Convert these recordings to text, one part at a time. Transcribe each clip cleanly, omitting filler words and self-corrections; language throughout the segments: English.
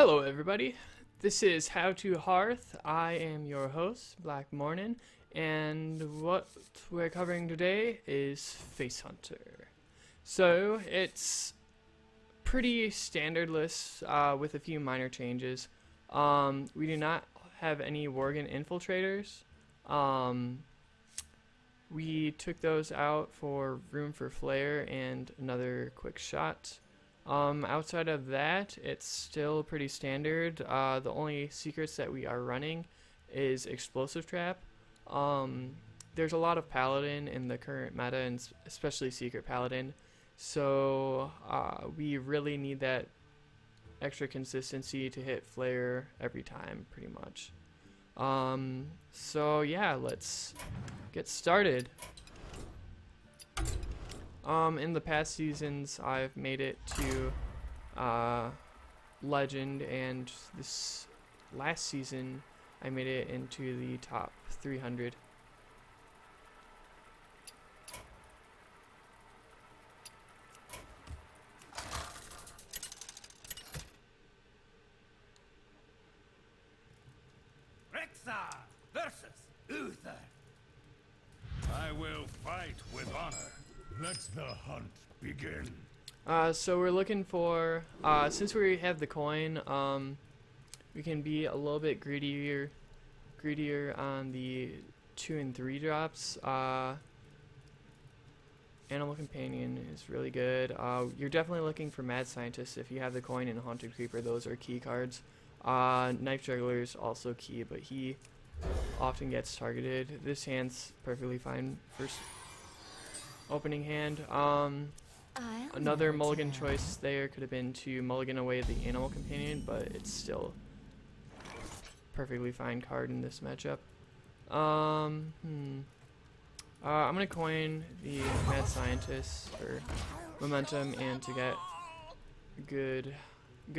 Hello everybody, this is How to Hearth. I am your host, blackmornin, and what we're covering today is Face Hunter. So, it's pretty standard list with a few minor changes. We do not have any Worgen infiltrators. We took those out for room for flare and another quick shot. Outside of that, it's still pretty standard. The only secrets that we are running is Explosive Trap. There's a lot of Paladin in the current meta, and especially Secret Paladin, so we really need that extra consistency to hit flare every time, pretty much. So yeah, let's get started. In the past seasons, I've made it to Legend, and this last season, I made it into the top 300. Rexar versus Uther. I will fight with honor. Let the hunt begin. So we're looking for, since we have the coin, we can be a little bit greedier on the 2 and 3 drops. Animal Companion is really good. You're definitely looking for Mad Scientist if you have the coin, and Haunted Creeper. Those are key cards. Knife Juggler is also key, but he often gets targeted. This hand's perfectly fine for opening hand. Another mulligan choice there could have been to mulligan away the Animal Companion, but it's still perfectly fine card in this matchup. I'm gonna coin the Mad Scientist for momentum and to get a good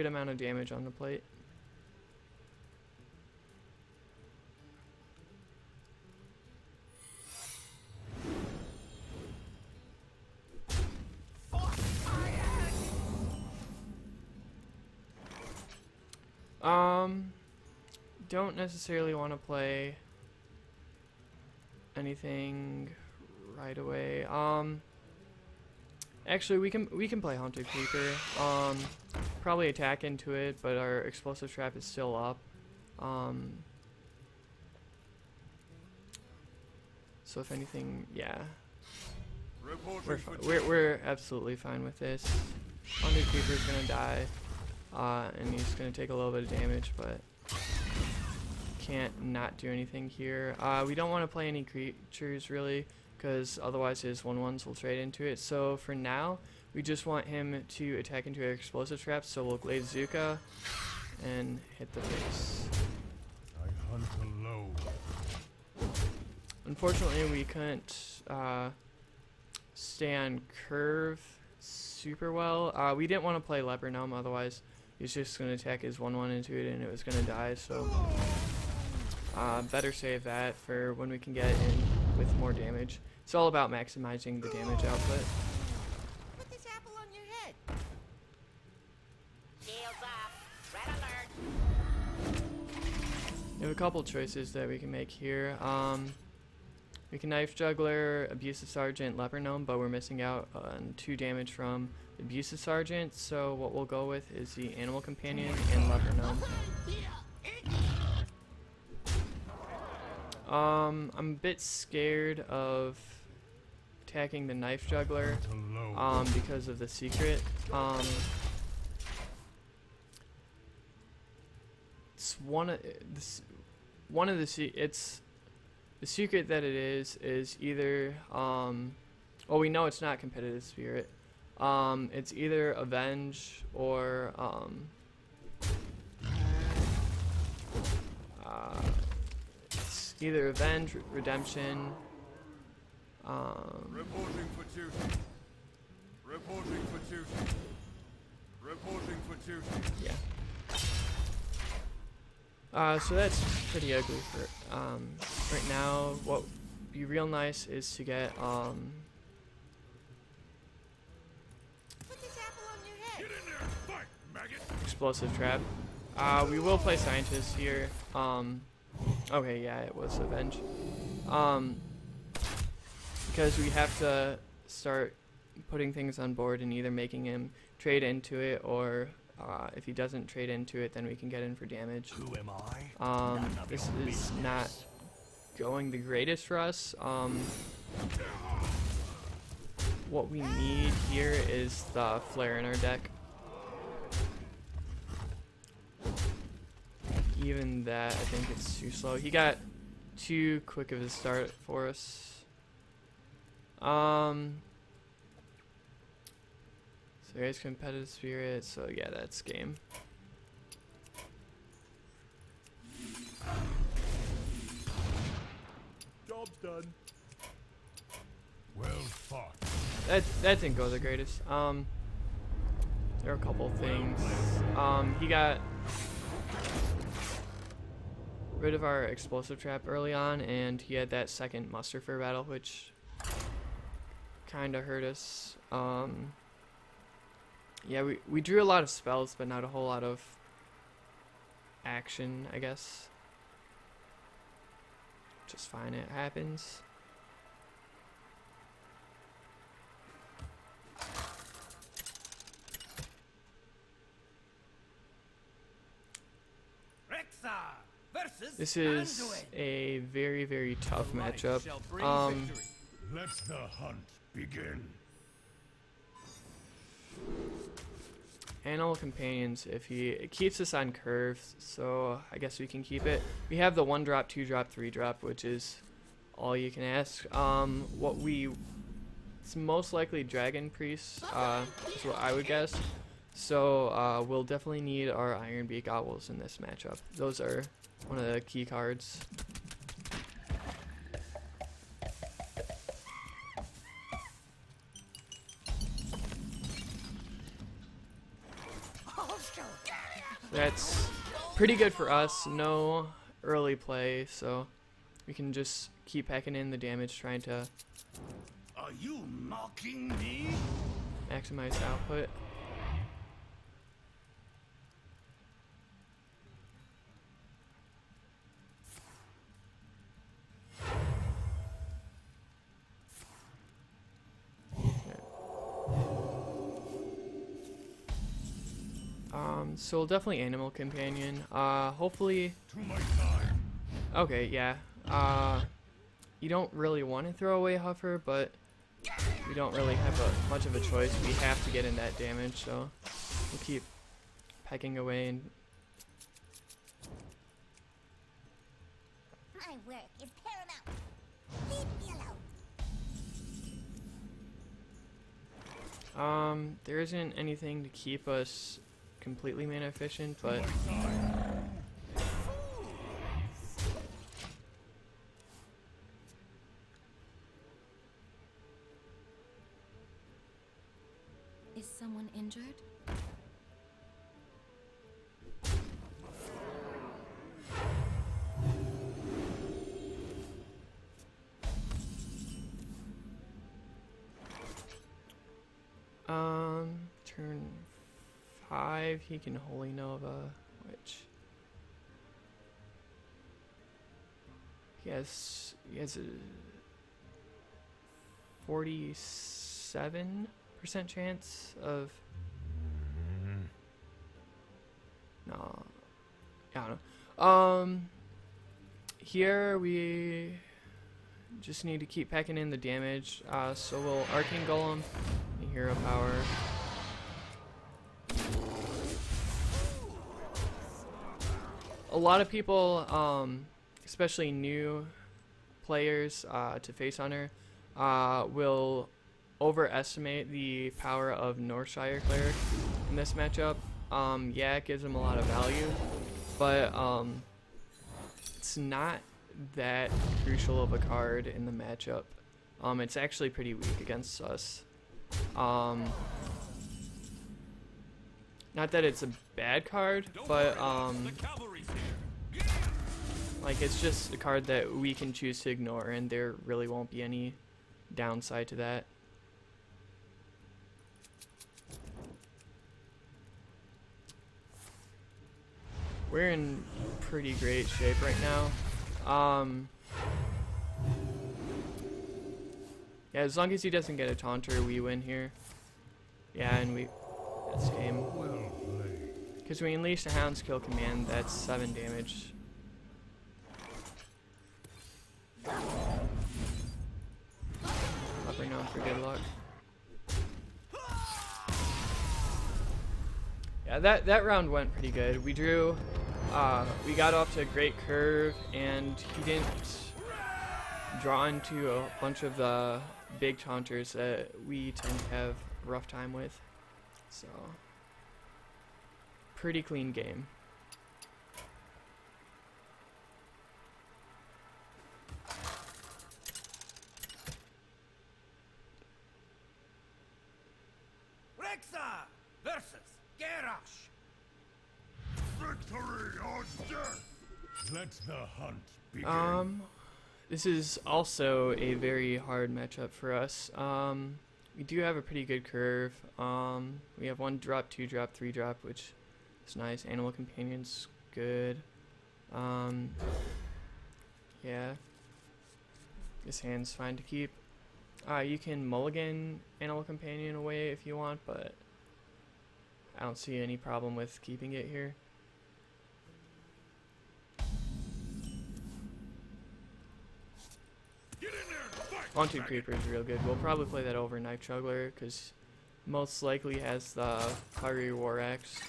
amount of damage on the plate. Don't necessarily want to play anything right away. Actually, we can play Haunted Creeper. Probably attack into it, but our Explosive Trap is still up. So if anything, yeah, we're absolutely fine with this. Haunted Creeper is gonna die. And he's going to take a little bit of damage, but can't not do anything here. We don't want to play any creatures, really, because otherwise his 1/1s will trade into it. So for now, we just want him to attack into our Explosive Traps, so we'll Glaze Zuka and hit the face. I hunt alone. Unfortunately, we couldn't stay on curve super well. We didn't want to play Leper Gnome, otherwise he's just going to attack his 1/1 into it and it was going to die, so better save that for when we can get in with more damage. It's all about maximizing the damage output. Put this apple on your head. Shields up. Red alert. We have a couple choices that we can make here. We can Knife Juggler, Abusive Sergeant, Leper Gnome, but we're missing out on 2 damage from Abusive Sergeant, so what we'll go with is the Animal Companion and Leper Gnome. I'm a bit scared of attacking the Knife Juggler because of the secret. It's the secret that it is either well, we know it's not Competitive Spirit. It's either Avenge or it's either Avenge, Redemption. Reporting for duty. Reporting for duty. Reporting for duty. Yeah. So that's pretty ugly for right now. What would be real nice is to get Put this apple on your head. Get in there, fight, maggot. Explosive Trap. We will play Scientist here. Okay, yeah, it was Avenge. Because we have to start putting things on board and either making him trade into it, or if he doesn't trade into it, then we can get in for damage. Who am I? This is not going the greatest for us. What we need here is the flare in our deck. Even that, I think it's too slow. He got too quick of a start for us. So he has competitive spirit, so yeah, that's game. Job's done. Well fought. That didn't go the greatest. There are a couple things. He got rid of our explosive trap early on, and he had that second muster for battle, which kind of hurt us. Yeah, we drew a lot of spells, but not a whole lot of action, I guess. Just fine, it happens. This is a very, very tough matchup. Let the hunt begin. Animal companions, if it keeps us on curve, so I guess we can keep it. We have the 1-drop, 2-drop, 3-drop, which is all you can ask. It's most likely Dragon Priest, is what I would guess. So we'll definitely need our Iron Beak Owls in this matchup. Those are one of the key cards. That's pretty good for us. No early play, so we can just keep packing in the damage, trying to Are you mocking me? maximize output. So we'll definitely Animal Companion. Hopefully. To my time. Okay, yeah. You don't really want to throw away Huffer, but we don't really have much of a choice. We have to get in that damage, so we'll keep pecking away. And My work is paramount. Leave me alone. there isn't anything to keep us completely mana efficient, but Is someone injured? turn 5, he can Holy Nova, which he has a 47% chance of no, I don't know. Here we just need to keep packing in the damage. So we'll Arcane Golem and Hero Power. A lot of people, especially new players to Face Hunter, will overestimate the power of Northshire Cleric in this matchup. Yeah, it gives them a lot of value, but it's not that crucial of a card in the matchup. It's actually pretty weak against us. Not that it's a bad card, but like it's just a card that we can choose to ignore, and there really won't be any downside to that. we're in pretty great shape right now. Yeah, as long as he doesn't get a taunter, we win here. Yeah, and we... That's game. Because we unleash the Hound's Kill command, that's 7 damage. Up or down for good luck. Yeah, that round went pretty good. We drew... we got off to a great curve, and he didn't draw into a bunch of the big taunters that we tend to have a rough time with. So, pretty clean game. Rexa versus Garrosh. Victory or death. Let the hunt begin. This is also a very hard matchup for us. We do have a pretty good curve. We have 1 drop, 2 drop, 3 drop, which is nice. Animal Companion's good. Yeah. This hand's fine to keep. You can mulligan Animal Companion away if you want, but I don't see any problem with keeping it here. Haunted Creeper is real good. We'll probably play that over Knife Juggler because most likely has the Fiery War Axe.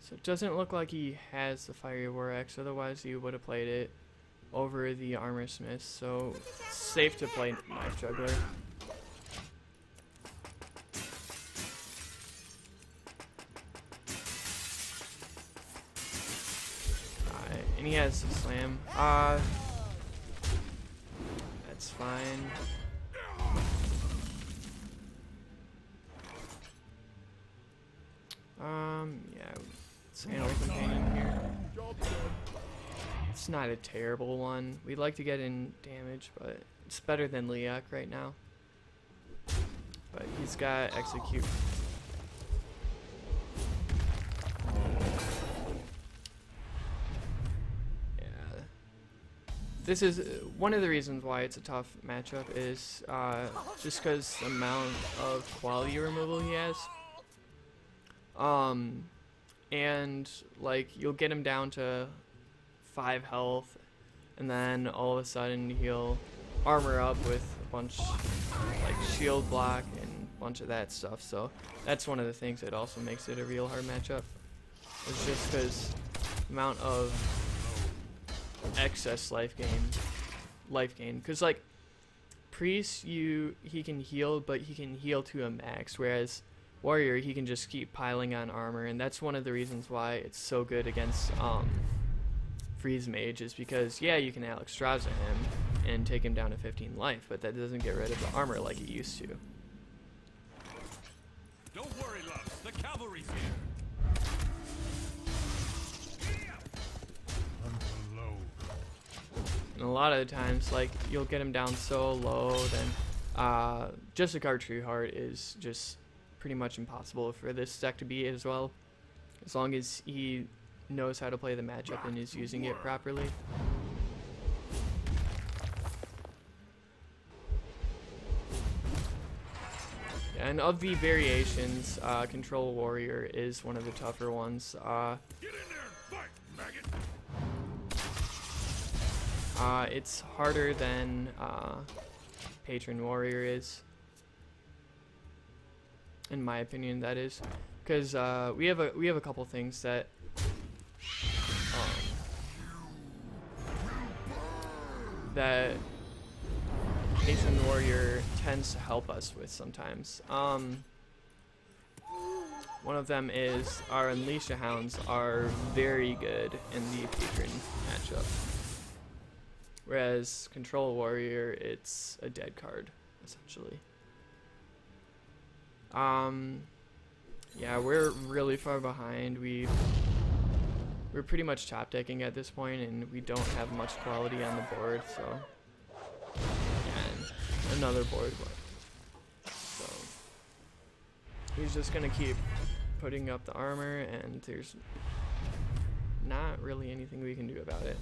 So it doesn't look like he has the Fiery War Axe, otherwise he would have played it over the Armor Smith, so it's safe to play Knife Juggler. And he has the Slam. That's fine. Yeah, it's Animal Companion here. It's not a terrible one. We'd like to get in damage, but it's better than Leok right now. But he's got Execute. Yeah. This is one of the reasons why it's a tough matchup is just because the amount of quality removal he has. And like you'll get him down to 5 health, and then all of a sudden he'll armor up with a bunch like shield block and a bunch of that stuff. So that's one of the things that also makes it a real hard matchup. It's just because the amount of excess life gain. Because like Priest, he can heal, but he can heal to a max, whereas Warrior, he can just keep piling on armor, and that's one of the reasons why it's so good against Freeze Mage, is because yeah, you can Alex Strauss him and take him down to 15 life, but that doesn't get rid of the armor like it used to. Don't worry, love. The cavalry's here. And a lot of the times, like, you'll get him down so low, then just a Cartridge Heart is just pretty much impossible for this deck to beat as well, as long as he knows how to play the matchup and is using it properly. And of the variations, Control Warrior is one of the tougher ones. Get in there, fight, maggot. It's harder than Patron Warrior is, in my opinion. That is, because we have a couple things that that Patron Warrior tends to help us with sometimes. One of them is our Unleash the Hounds are very good in the Patron matchup, whereas Control Warrior, it's a dead card essentially. Yeah, we're really far behind. we're pretty much top decking at this point, and we don't have much quality on the board, so. And another board. So he's just gonna keep putting up the armor, and there's not really anything we can do about it.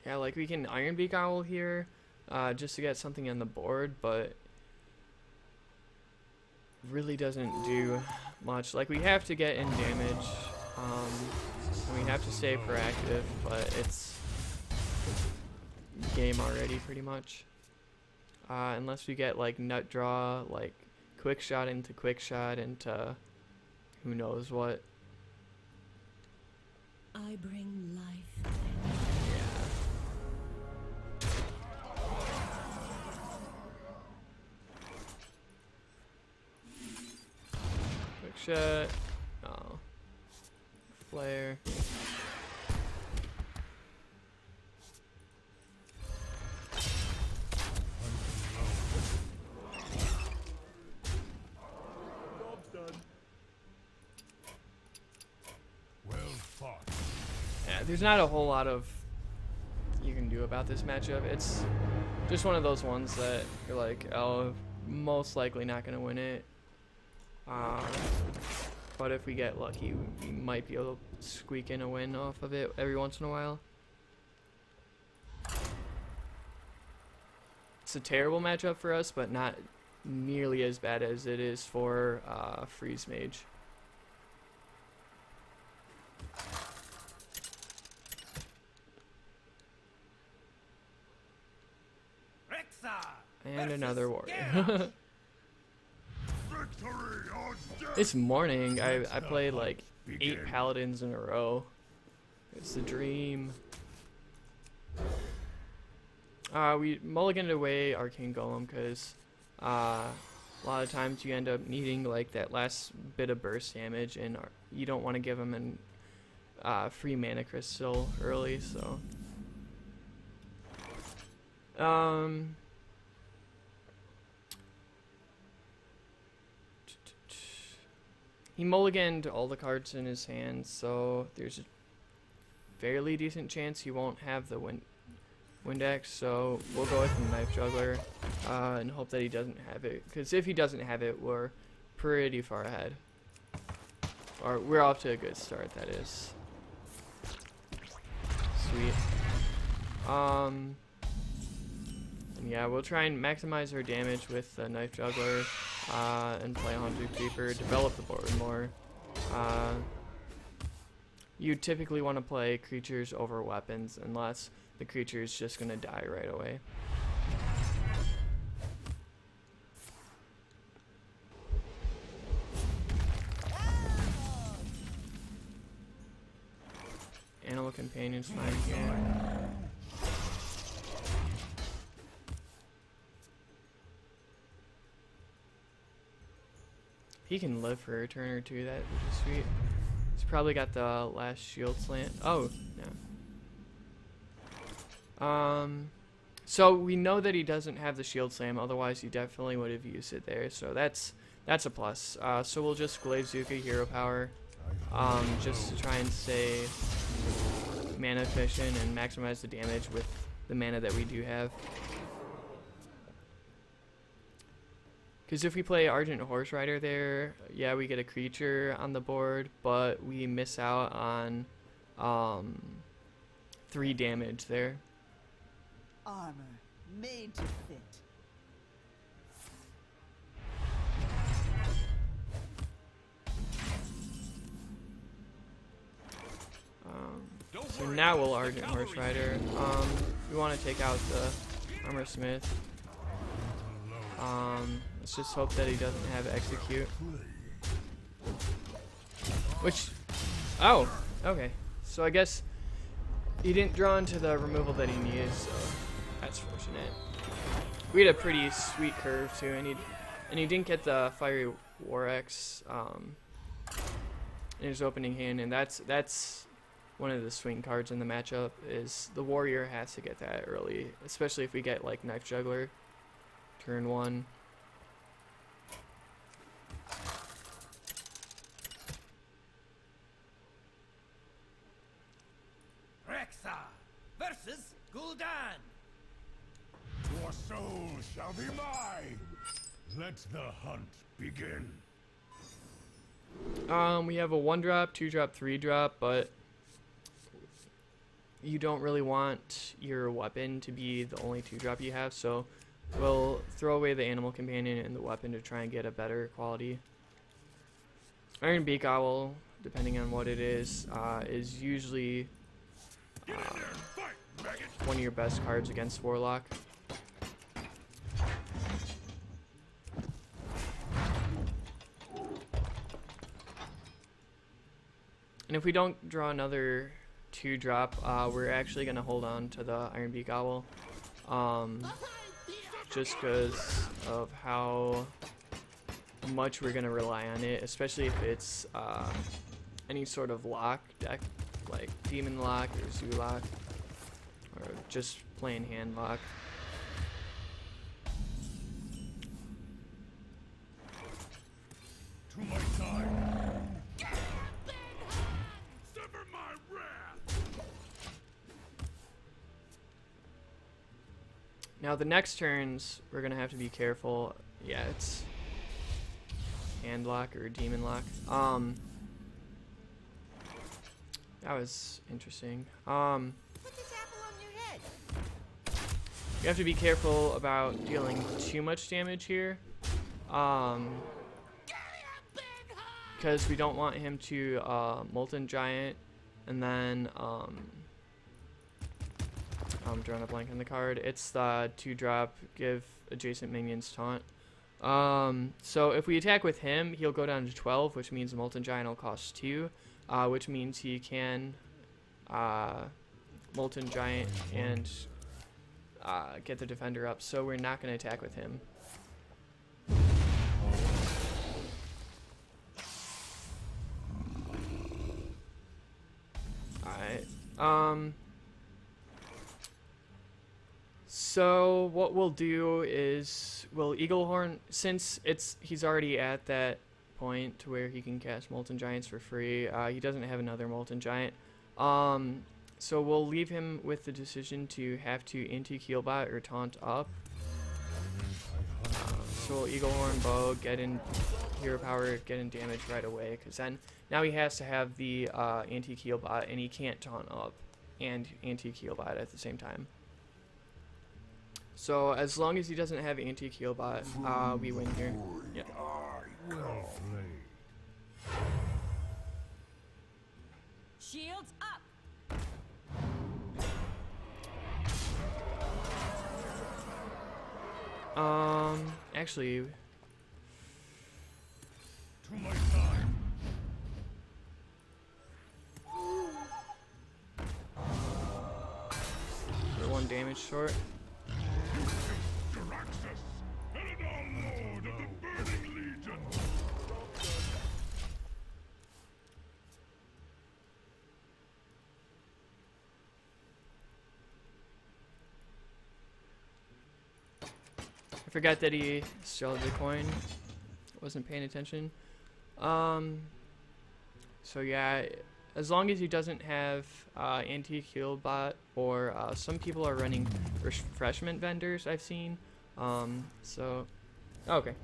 Yeah, like we can Iron Beak Owl here, just to get something on the board, but really doesn't do much. Like, we have to get in damage, and we have to stay proactive, but it's game already pretty much. Unless we get like nut draw, like quick shot into who knows what. I bring life. Yeah. Quick shot. Oh. Flare. Yeah, there's not a whole lot of you can do about this matchup. It's just one of those ones that you're like, oh, most likely not gonna win it. But if we get lucky, we might be able to squeak in a win off of it every once in a while. It's a terrible matchup for us, but not nearly as bad as it is for Freeze Mage. And another warrior. This morning, I played like 8 paladins in a row. It's the dream. We mulliganed away Arcane Golem because a lot of times you end up needing like that last bit of burst damage, and you don't want to give him an free mana crystal early, so. He mulliganed all the cards in his hand, so there's a fairly decent chance he won't have the Windex, so we'll go with the Knife Juggler and hope that he doesn't have it, because if he doesn't have it, we're pretty far ahead. Or we're off to a good start, that is. Sweet. And yeah, we'll try and maximize our damage with the Knife Juggler. And play Haunted Creeper, develop the board more. You typically want to play creatures over weapons unless the creature is just going to die right away. Animal Companion's fine here. He can live for a turn or two, that would be sweet. He's probably got the last shield slant. Oh, no. So we know that he doesn't have the shield slam, otherwise he definitely would have used it there, so that's a plus. So we'll just Glazezuka Hero Power, just to try and stay mana efficient and maximize the damage with the mana that we do have. Because if we play Argent Horse Rider there, yeah, we get a creature on the board, but we miss out on 3 damage there. Armor made to fit. So now we'll Argent Horse Rider. We want to take out the Armor Smith. Let's just hope that he doesn't have Execute. Which, oh, okay. So I guess he didn't draw into the removal that he needed, so that's fortunate. We had a pretty sweet curve too, and he didn't get the Fiery War Axe in his opening hand, and that's one of the swing cards in the matchup. Is the warrior has to get that early, especially if we get like Knife Juggler turn 1. shall be mine. Let the hunt begin. We have a 1-drop, 2-drop, 3-drop, but you don't really want your weapon to be the only 2-drop you have, so we'll throw away the animal companion and the weapon to try and get a better quality. Iron Beak Owl, depending on what it is usually one of your best cards against Warlock. And if we don't draw another 2-drop, we're actually going to hold on to the Iron Beak Owl. Just because of how much we're going to rely on it, especially if it's any sort of lock deck, like Demon Lock or Zoo Lock, or just plain Hand Lock. To my side. Sever my wrath. Now the next turns, we're going to have to be careful. Yeah, it's Hand Lock or Demon Lock. That was interesting. Put this apple on your head. You have to be careful about dealing too much damage here. Because we don't want him to Molten Giant, and then I'm drawing a blank on the card. It's the 2-drop, give adjacent minions taunt. So if we attack with him, he'll go down to 12, which means Molten Giant will cost 2, which means he can Molten Giant and get the defender up. So we're not going to attack with him. Alright. So what we'll do is we'll Eaglehorn, since he's already at that point to where he can cast Molten Giants for free. He doesn't have another Molten Giant. So we'll leave him with the decision to have to anti-Keelbot or taunt up. So we'll Eaglehorn Bow, get in hero power, get in damage right away, because then now he has to have the anti-Keelbot, and he can't taunt up and anti-Keelbot at the same time. So as long as he doesn't have anti-Keelbot, we win here. Yeah. Well played. Shields up. Actually, To my side. we're 1 damage short. Jaraxxus, Eridon Lord of the Burning Legion. I forgot that he still had the coin. Wasn't paying attention. So yeah, as long as he doesn't have anti-Keelbot, or some people are running refreshment vendors I've seen. So okay.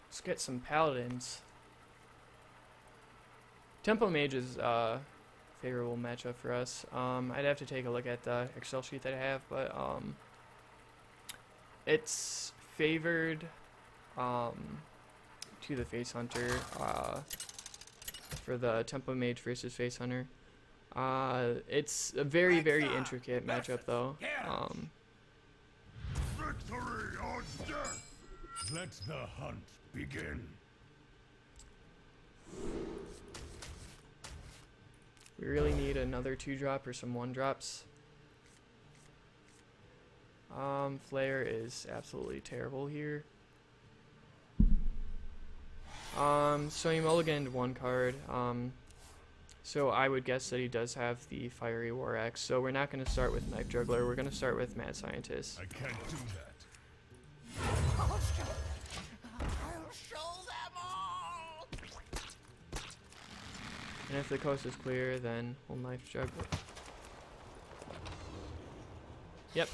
Let's get some paladins. Tempo Mage is a favorable matchup for us. I'd have to take a look at the Excel sheet that I have, but it's favored to the Face Hunter for the Tempo Mage versus Face Hunter. It's a very, very intricate matchup though. Victory or death. Let the hunt begin. We really need another 2-drop or some 1-drops. Flare is absolutely terrible here. So you mulliganed 1 card. So I would guess that he does have the Fiery War Axe. So we're not going to start with Knife Juggler. We're going to start with Mad Scientist. I can't do that. I'll show them all! And if the coast is clear, then we'll Knife Juggler. Yep.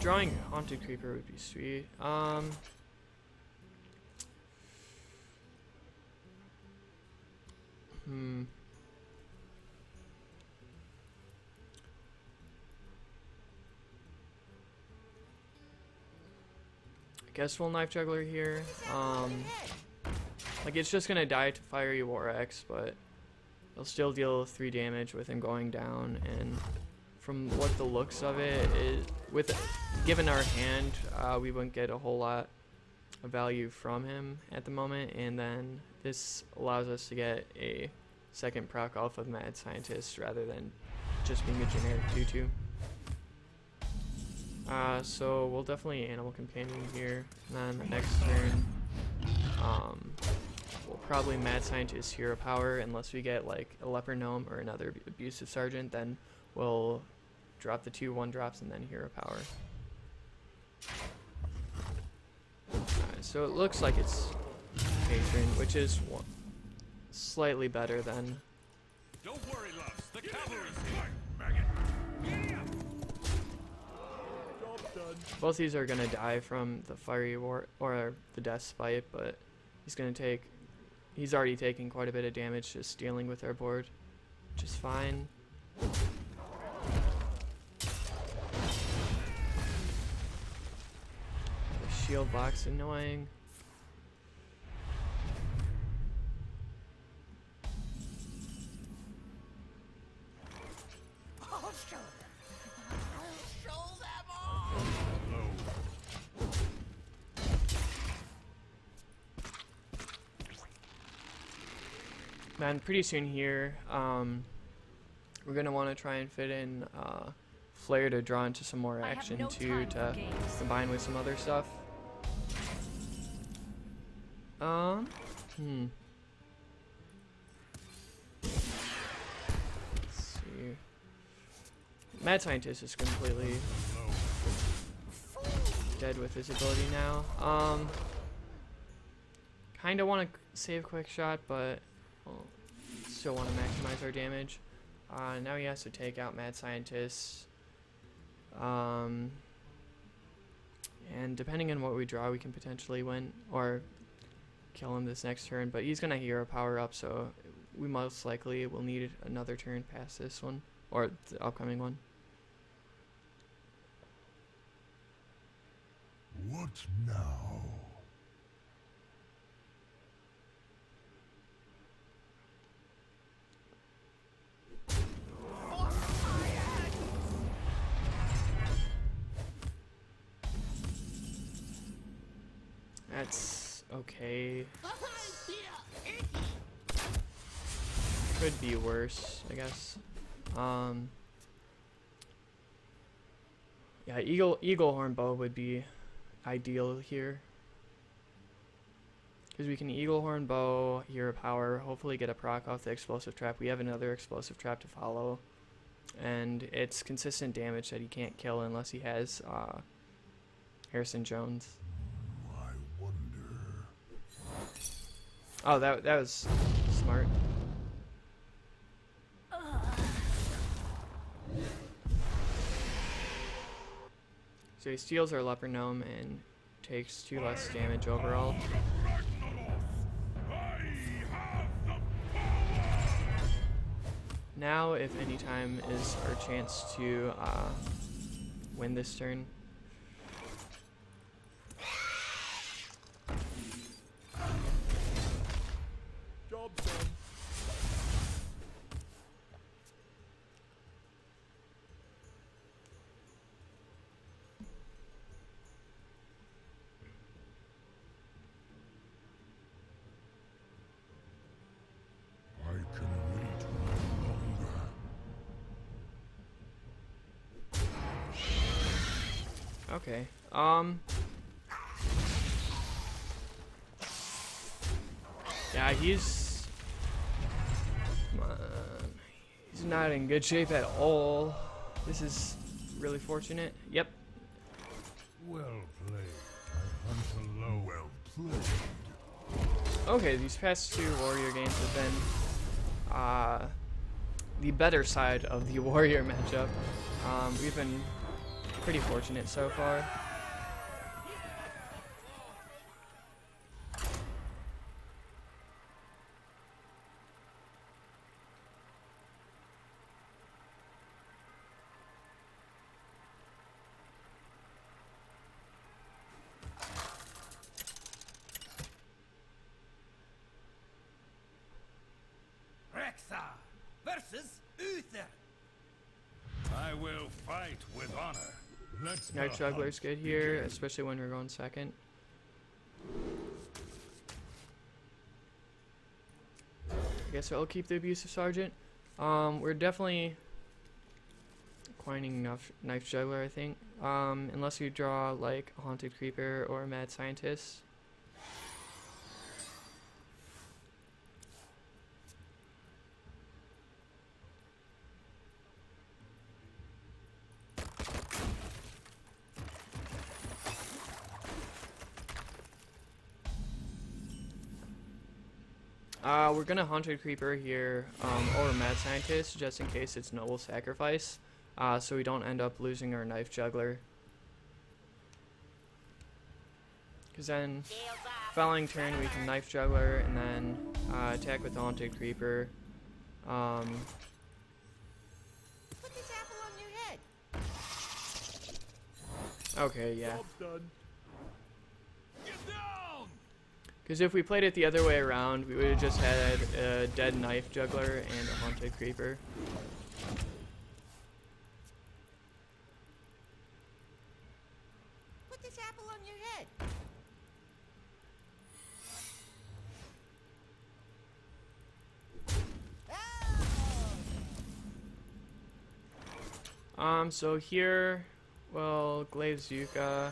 Drawing Haunted Creeper would be sweet. I guess we'll Knife Juggler here. Like, it's just gonna die to Fiery War Axe, but it'll still deal 3 damage with him going down. And from what the looks of it is, given our hand, we wouldn't get a whole lot of value from him at the moment. And then this allows us to get a second proc off of Mad Scientist rather than just being a generic 2/2. So we'll definitely Animal Companion here. And then the next turn, we'll probably Mad Scientist Hero Power unless we get like a Leper Gnome or another Abusive Sergeant. Then we'll drop the 2 1-drops and then Hero Power. So it looks like it's Patron, which is slightly better than. Don't worry, loves. The cavalry's here. Maggot. Job done. Both these are gonna die from the Fiery War or the Death Spite, but he's already taking quite a bit of damage just dealing with our board, which is fine. The shield block's annoying. I'll show them. I'll show them all! Man, pretty soon here, we're gonna want to try and fit in Flare to draw into some more action too, to combine with some other stuff. Let's see. Mad Scientist is completely dead with his ability now. Kinda want to save Quick Shot, but still want to maximize our damage. Now he has to take out Mad Scientist. And depending on what we draw, we can potentially win or kill him this next turn. But he's gonna Hero Power up, so we most likely will need another turn past this one or the upcoming one. What now? That's okay. Could be worse, I guess. Yeah, Eagle Horn Bow would be ideal here, because we can Eagle Horn Bow, Hero Power, hopefully get a proc off the Explosive Trap. We have another Explosive Trap to follow, and it's consistent damage that he can't kill unless he has Harrison Jones. I wonder. Oh, that was smart. So he steals our Leper Gnome and takes 2 less damage overall. Now, if any time, is our chance to win this turn. Job done. I can wait no longer. Okay. Yeah, he's... Come on. He's not in good shape at all. This is really fortunate. Yep. Well played. I hunt alone. Well played. Okay, these past two warrior games have been the better side of the warrior matchup. We've been pretty fortunate so far. Rexa versus Uther. I will fight with honor. Let's Knight the Juggler's hunt good here, begin. especially when we're going second. I guess I'll keep the Abusive Sergeant. We're definitely coining Knife Juggler, I think. Unless you draw like a Haunted Creeper or a Mad Scientist. We're gonna Haunted Creeper here, or Mad Scientist, just in case it's Noble Sacrifice, so we don't end up losing our Knife Juggler. Because then, following turn, we can Knife Juggler, and then attack with the Haunted Creeper. Put this apple on your head. Okay, yeah. Job's done. Get down! Because if we played it the other way around, we would have just had a dead Knife Juggler and a Haunted Creeper. Put this apple on your head. So here, well, Glaive Zuka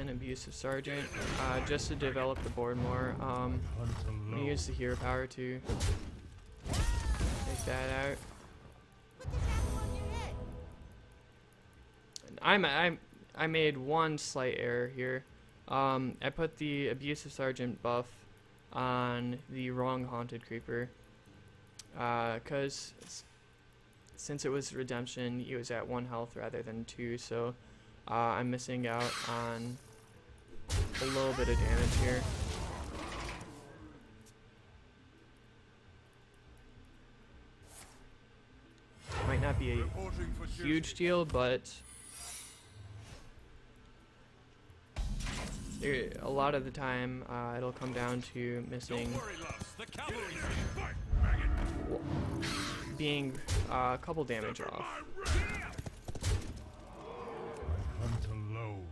and Abusive Sergeant, just to develop the board more. Hunt I'm gonna alone. use the hero power to take that out. Put this apple on your head. And I made one slight error here. I put the Abusive Sergeant buff on the wrong Haunted Creeper. Because since it was Redemption, he was at 1 health rather than 2, so I'm missing out on a little bit of damage here. Might not be a Reporting for duty. huge deal, but a lot of the time it'll come down to missing Don't worry, loves. The cavalry's here. Fight, maggot. being a couple damage off. Hunt alone.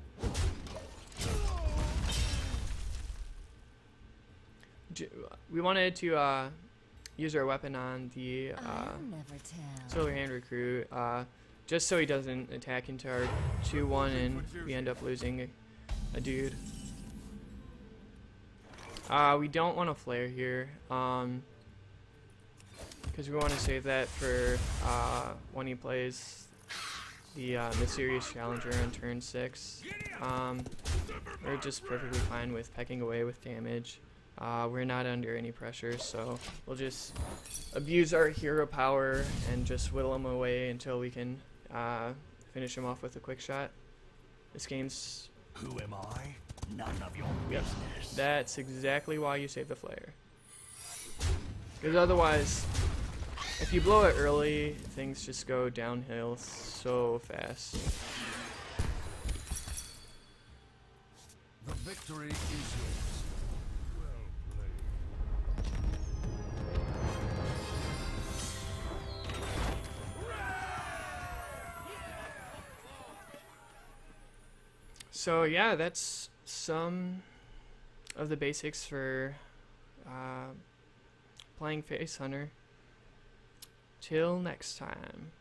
We wanted to use our weapon on the I'll never tell. Solar Hand Recruit, just so he doesn't attack into our 2-1 and we end up losing a dude. We don't want to flare here, because we want to save that for when he plays the Mysterious Challenger on turn 6. We're just perfectly fine with pecking away with damage. We're not under any pressure, so we'll just abuse our hero power and just whittle him away until we can finish him off with a quick shot. This game's... Who am I? None of your Yep, business. that's exactly why you save the flare. Because otherwise, if you blow it early, things just go downhill so fast. The victory is yours. Well played. So yeah, that's some of the basics for playing Face Hunter. Till next time.